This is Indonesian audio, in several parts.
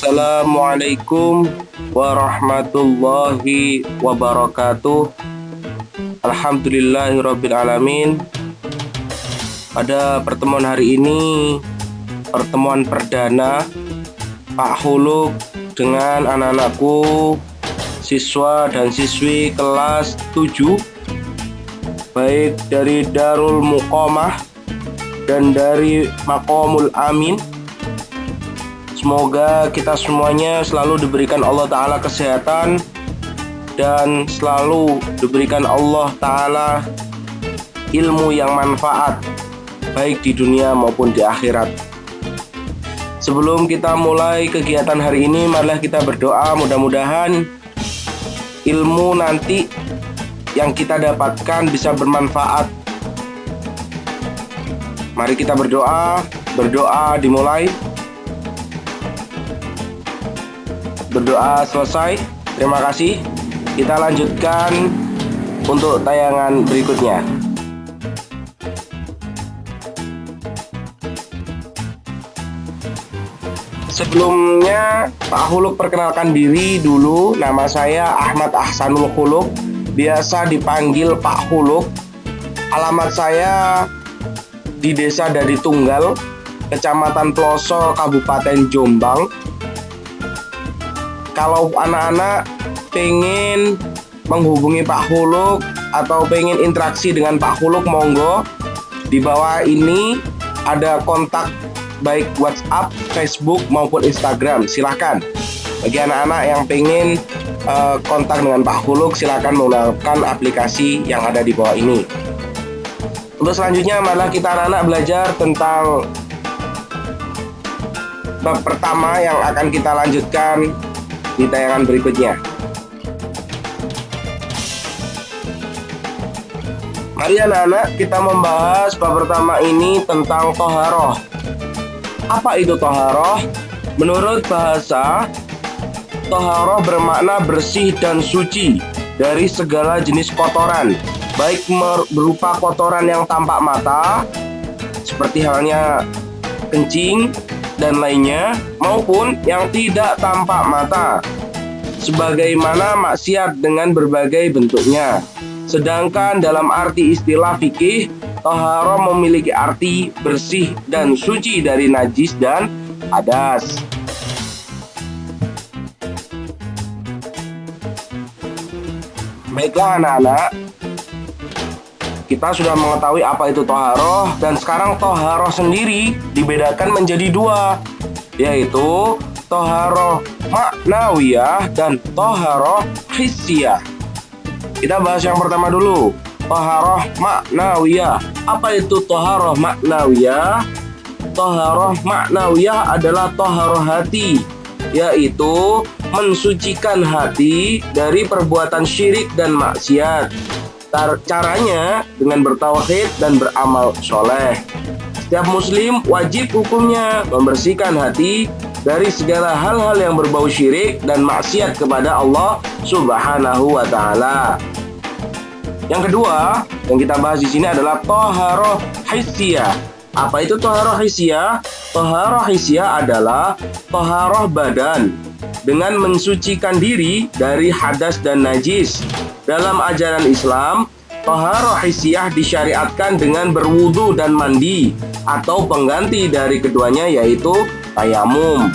Assalamualaikum warahmatullahi wabarakatuh. Alhamdulillahirabbil alamin. Pada pertemuan hari ini, pertemuan perdana Pak Huluk dengan anak-anakku, siswa dan siswi kelas 7, baik dari Darul Muqomah dan dari Maqamul Amin. Semoga kita semuanya selalu diberikan Allah Ta'ala kesehatan dan selalu diberikan Allah Ta'ala ilmu yang manfaat baik di dunia maupun di akhirat. Sebelum kita mulai kegiatan hari ini, marilah kita berdoa mudah-mudahan ilmu nanti yang kita dapatkan bisa bermanfaat. Mari kita berdoa dimulai. Berdoa selesai. Terima kasih. Kita lanjutkan untuk tayangan berikutnya. Sebelumnya Pak Huluk perkenalkan diri dulu. Nama saya Ahmad Ahsanul Huluk, biasa dipanggil Pak Huluk. Alamat saya di Desa Dari Tunggal, Kecamatan Ploso, Kabupaten Jombang. Kalau anak-anak pengen menghubungi Pak Huluk atau pengen interaksi dengan Pak Huluk, monggo. Di bawah ini ada kontak baik WhatsApp, Facebook maupun Instagram. Silahkan. Bagi anak-anak yang pengen kontak dengan Pak Huluk, silahkan menggunakan aplikasi yang ada di bawah ini. Untuk selanjutnya, malah kita anak-anak belajar tentang bab pertama yang akan kita lanjutkan di tayangan berikutnya. Mari anak-anak, kita membahas bab pertama ini tentang toharoh. Apa itu toharoh? Menurut bahasa, toharoh bermakna bersih dan suci dari segala jenis kotoran, baik berupa kotoran yang tampak mata, seperti halnya kencing dan lainnya, maupun yang tidak tampak mata, sebagaimana maksiat dengan berbagai bentuknya. Sedangkan dalam arti istilah fikih, toharoh memiliki arti bersih dan suci dari najis dan hadas. Baiklah anak-anak, kita sudah mengetahui apa itu toharoh, dan sekarang toharoh sendiri dibedakan menjadi dua, yaitu toharoh maknawiyah dan toharoh hissiyah. Kita bahas yang pertama dulu, toharoh maknawiyah. Apa itu toharoh maknawiyah? Toharoh maknawiyah adalah toharoh hati, yaitu mensucikan hati dari perbuatan syirik dan maksiat. Caranya dengan bertauhid dan beramal soleh. Setiap muslim wajib hukumnya membersihkan hati dari segala hal-hal yang berbau syirik dan maksiat kepada Allah Subhanahu wa Ta'ala. Yang kedua yang kita bahas di sini adalah toharoh hissiyah. Apa itu toharoh hissiyah? Toharoh hissiyah adalah toharoh badan dengan mensucikan diri dari hadas dan najis. Dalam ajaran Islam, toharoh hissiyah disyariatkan dengan berwudu dan mandi, atau pengganti dari keduanya yaitu tayamum.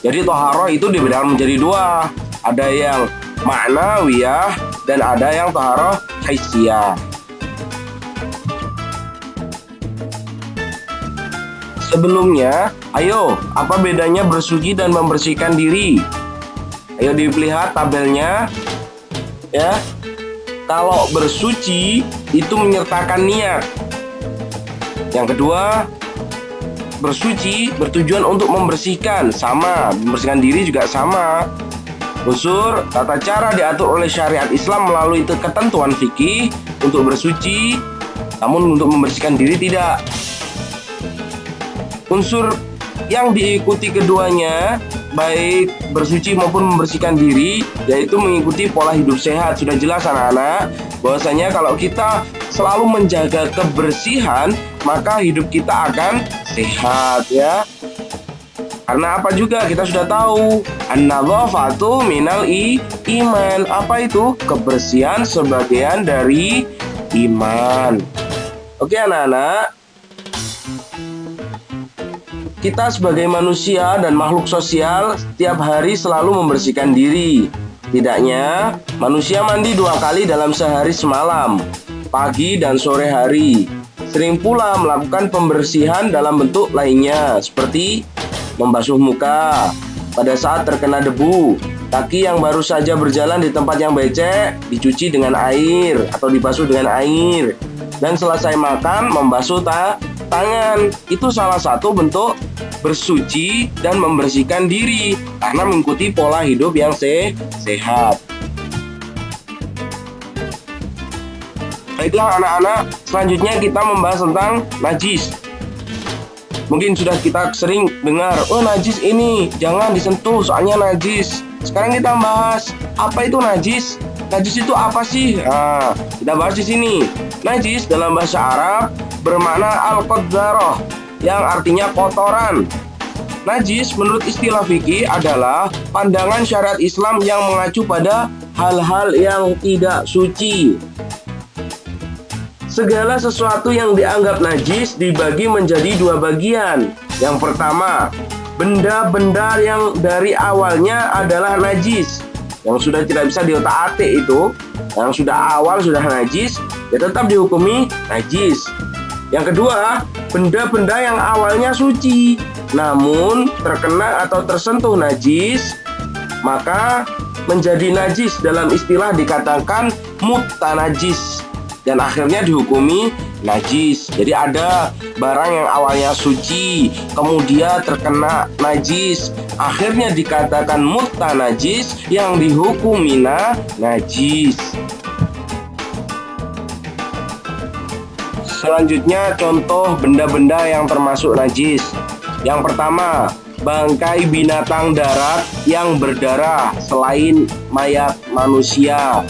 Jadi toharoh itu dibedakan menjadi dua, ada yang maknawiyah dan ada yang toharoh hissiyah. Sebelumnya, ayo, apa bedanya bersuci dan membersihkan diri? Ayo dilihat tabelnya, ya. Kalau bersuci itu menyertakan niat. Yang kedua, bersuci bertujuan untuk membersihkan, sama, membersihkan diri juga sama. Unsur tata cara diatur oleh syariat Islam melalui ketentuan fikih untuk bersuci, namun untuk membersihkan diri tidak. Unsur yang diikuti keduanya, baik bersuci maupun membersihkan diri, yaitu mengikuti pola hidup sehat. Sudah jelas anak-anak bahwasanya kalau kita selalu menjaga kebersihan, maka hidup kita akan sehat, ya. Karena apa juga kita sudah tahu, an-nadzafatu minal iman. Apa itu? Kebersihan sebagian dari iman. Oke anak-anak, kita sebagai manusia dan makhluk sosial setiap hari selalu membersihkan diri. Setidaknya manusia mandi 2 kali dalam sehari semalam, pagi dan sore hari. Sering pula melakukan pembersihan dalam bentuk lainnya, seperti membasuh muka pada saat terkena debu, kaki yang baru saja berjalan di tempat yang becek dicuci dengan air atau dibasuh dengan air, dan selesai makan membasuh tangan. Itu salah satu bentuk bersuci dan membersihkan diri karena mengikuti pola hidup yang sehat. Baiklah anak-anak, selanjutnya kita membahas tentang najis. Mungkin sudah kita sering dengar, oh najis ini jangan disentuh soalnya najis. Sekarang kita bahas, apa itu najis? Najis itu apa sih? Nah, kita bahas di sini. Najis dalam bahasa Arab bermakna al-qadarah, yang artinya kotoran. Najis menurut istilah fikih adalah pandangan syariat Islam yang mengacu pada hal-hal yang tidak suci. Segala sesuatu yang dianggap najis dibagi menjadi 2 bagian. Yang pertama, benda-benda yang dari awalnya adalah najis, yang sudah tidak bisa diotak-atik itu, yang sudah awal sudah najis, ya tetap dihukumi najis. Yang kedua, benda-benda yang awalnya suci, namun terkena atau tersentuh najis, maka menjadi najis. Dalam istilah dikatakan mutanajis, dan akhirnya dihukumi najis. Jadi ada barang yang awalnya suci, kemudian terkena najis, akhirnya dikatakan mutanajis, yang dihukumi najis. Selanjutnya contoh benda-benda yang termasuk najis. Yang pertama, bangkai binatang darat yang berdarah selain mayat manusia.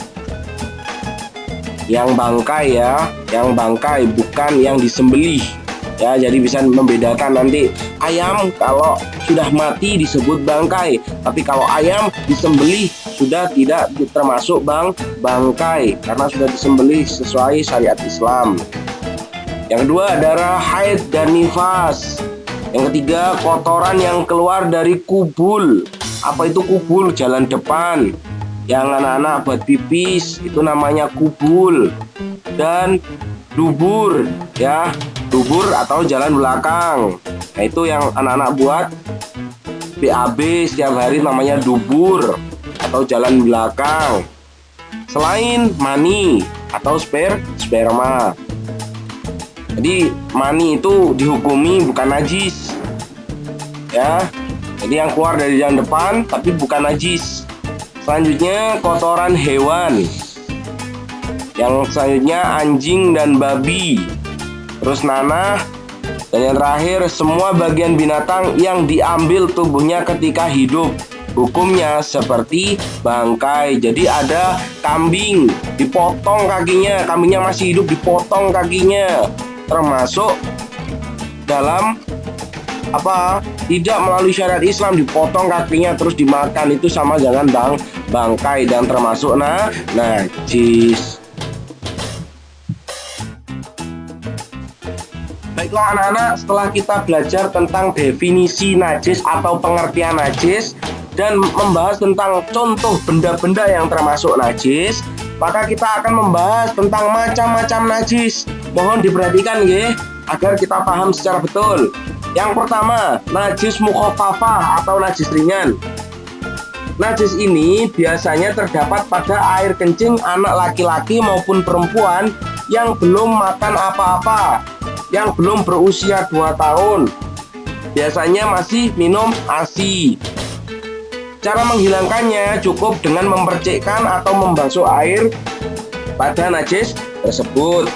Yang bangkai ya, yang bangkai bukan yang disembelih. Ya, jadi bisa membedakan nanti ayam kalau sudah mati disebut bangkai, tapi kalau ayam disembelih sudah tidak termasuk bangkai karena sudah disembelih sesuai syariat Islam. Yang kedua, darah haid dan nifas. Yang ketiga, kotoran yang keluar dari kubul. Apa itu kubul? Jalan depan. Yang anak-anak buat pipis itu namanya kubul. Dan dubur, ya, dubur atau jalan belakang. Nah, itu yang anak-anak buat BAB setiap hari namanya dubur atau jalan belakang. Selain mani atau sperma. Jadi mani itu dihukumi bukan najis, ya. Jadi yang keluar dari jalan depan tapi bukan najis. Selanjutnya kotoran hewan. Yang selanjutnya anjing dan babi. Terus nanah. Dan yang terakhir semua bagian binatang yang diambil tubuhnya ketika hidup. Hukumnya seperti bangkai. Jadi ada kambing, dipotong kakinya, kambingnya masih hidup dipotong kakinya. Termasuk dalam tidak melalui syariat Islam, dipotong kakinya terus dimakan, itu sama jangan bangkai dan termasuk najis. Baiklah anak-anak, setelah kita belajar tentang definisi najis atau pengertian najis dan membahas tentang contoh benda-benda yang termasuk najis, maka kita akan membahas tentang macam-macam najis. Mohon diperhatikan ya, agar kita paham secara betul. Yang pertama, najis mukhaffafah atau najis ringan. Najis ini biasanya terdapat pada air kencing anak laki-laki maupun perempuan yang belum makan apa-apa, yang belum berusia 2 tahun. Biasanya masih minum ASI. Cara menghilangkannya cukup dengan memercikkan atau membasuh air pada najis tersebut.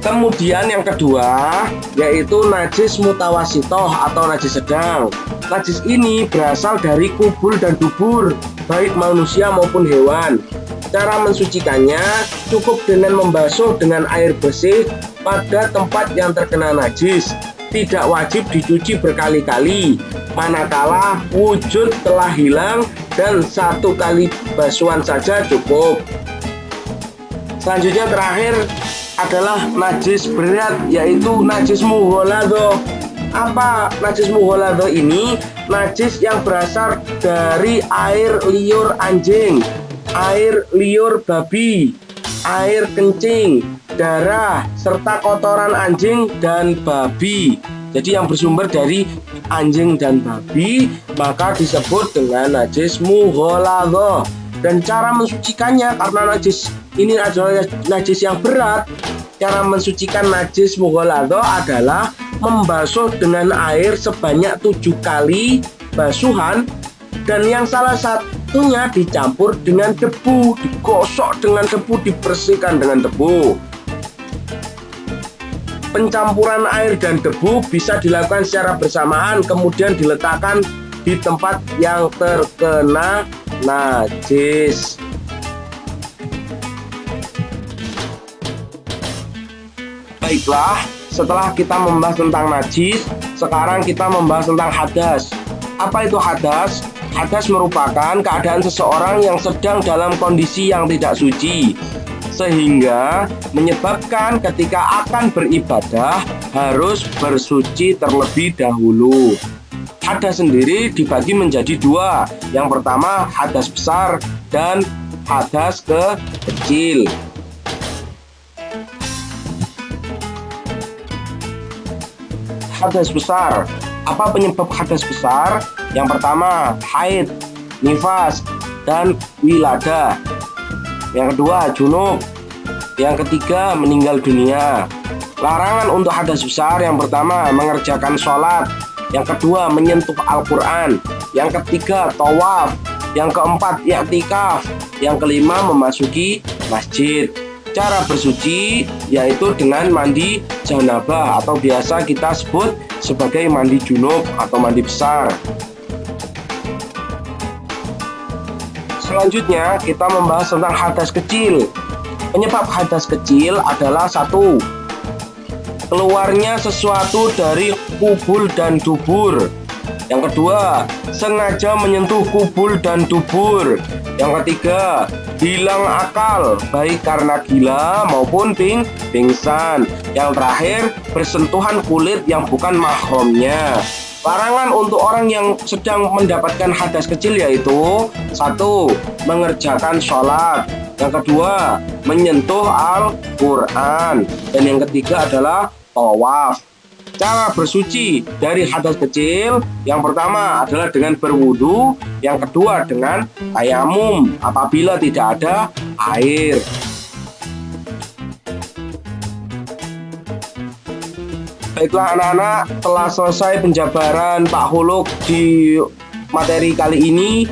Kemudian yang kedua, yaitu najis mutawasitoh atau najis sedang. Najis ini berasal dari kubul dan dubur, baik manusia maupun hewan. Cara mensucikannya cukup dengan membasuh dengan air bersih pada tempat yang terkena najis. tidak wajib dicuci berkali-kali, manakala wujud telah hilang dan 1 kali basuhan saja cukup. Selanjutnya terakhir adalah najis berat, yaitu najis mughaladhah. Apa najis mughaladhah ini? Najis yang berasal dari air liur anjing, air liur babi, air kencing, darah, serta kotoran anjing dan babi. Jadi yang bersumber dari anjing dan babi maka disebut dengan najis mughaladhah. Dan cara mensucikannya, karena najis ini adalah najis yang berat, cara mensucikan najis mughaladhah adalah membasuh dengan air sebanyak 7 kali basuhan, dan yang salah satunya dicampur dengan debu, digosok dengan debu, dibersihkan dengan debu. Pencampuran air dan debu bisa dilakukan secara bersamaan, kemudian diletakkan di tempat yang terkena najis. Baiklah, setelah kita membahas tentang najis, sekarang kita membahas tentang hadas. Apa itu hadas? Hadas merupakan keadaan seseorang yang sedang dalam kondisi yang tidak suci, sehingga menyebabkan ketika akan beribadah harus bersuci terlebih dahulu. Hadas sendiri dibagi menjadi 2. Yang pertama hadas besar dan hadas kecil. Hadas besar. Apa penyebab hadas besar? Yang pertama haid, nifas, dan wilada. Yang kedua junub. Yang ketiga meninggal dunia. Larangan untuk hadas besar: yang pertama mengerjakan sholat, yang kedua menyentuh Al-Quran, yang ketiga tawaf, yang keempat i'tikaf, yang kelima memasuki masjid. Cara bersuci yaitu dengan mandi janabah atau biasa kita sebut sebagai mandi junub atau mandi besar. Selanjutnya kita membahas tentang hadas kecil. Penyebab hadas kecil adalah 1. Keluarnya sesuatu dari kubul dan dubur. Yang kedua, sengaja menyentuh kubul dan dubur. Yang ketiga, hilang akal, baik karena gila maupun pingsan. Yang terakhir, bersentuhan kulit yang bukan mahramnya. Larangan untuk orang yang sedang mendapatkan hadas kecil yaitu 1. Mengerjakan sholat. Yang kedua, menyentuh Al-Quran. Dan yang ketiga adalah tawaf. Cara bersuci dari hadas kecil, yang pertama adalah dengan berwudu, yang kedua dengan tayamum apabila tidak ada air. Baiklah anak-anak, telah selesai penjabaran Pak Khuluk di materi kali ini.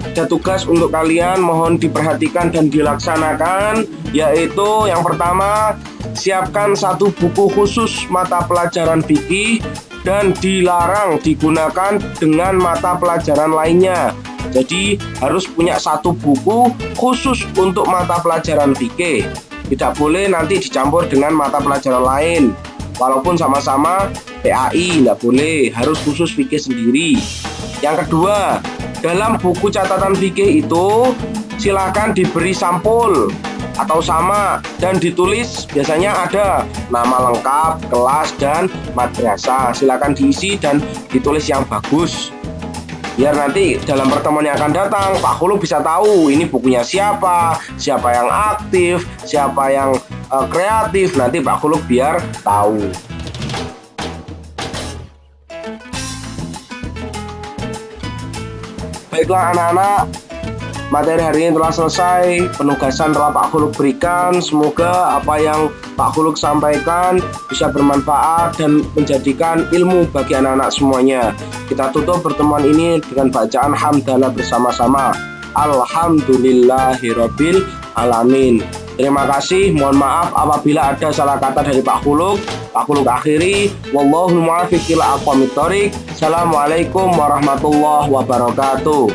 Ada tugas untuk kalian, mohon diperhatikan dan dilaksanakan, yaitu yang pertama, siapkan 1 buku khusus mata pelajaran fikih dan dilarang digunakan dengan mata pelajaran lainnya. Jadi harus punya 1 buku khusus untuk mata pelajaran fikih. Tidak boleh nanti dicampur dengan mata pelajaran lain. Walaupun sama-sama PAI, tidak boleh, harus khusus fikih sendiri. Yang kedua, dalam buku catatan fikih itu silakan diberi sampul atau sama dan ditulis, biasanya ada nama lengkap, kelas, dan madrasah. Silakan diisi dan ditulis yang bagus, biar nanti dalam pertemuan yang akan datang Pak Khuluk bisa tahu ini bukunya siapa yang aktif, siapa yang kreatif. Nanti Pak Khuluk biar tahu. Baiklah anak-anak, materi hari ini telah selesai, penugasan telah Pak Khuluk berikan. Semoga apa yang Pak Khuluk sampaikan bisa bermanfaat dan menjadikan ilmu bagi anak-anak semuanya. Kita tutup pertemuan ini dengan bacaan hamdalah bersama-sama. Alhamdulillahirabbil alamin. Terima kasih, mohon maaf apabila ada salah kata dari Pak Khuluk. Pak Khuluk akhiri, wallahul muwaffiq ila aqwamit thoriq. Assalamualaikum warahmatullahi wabarakatuh.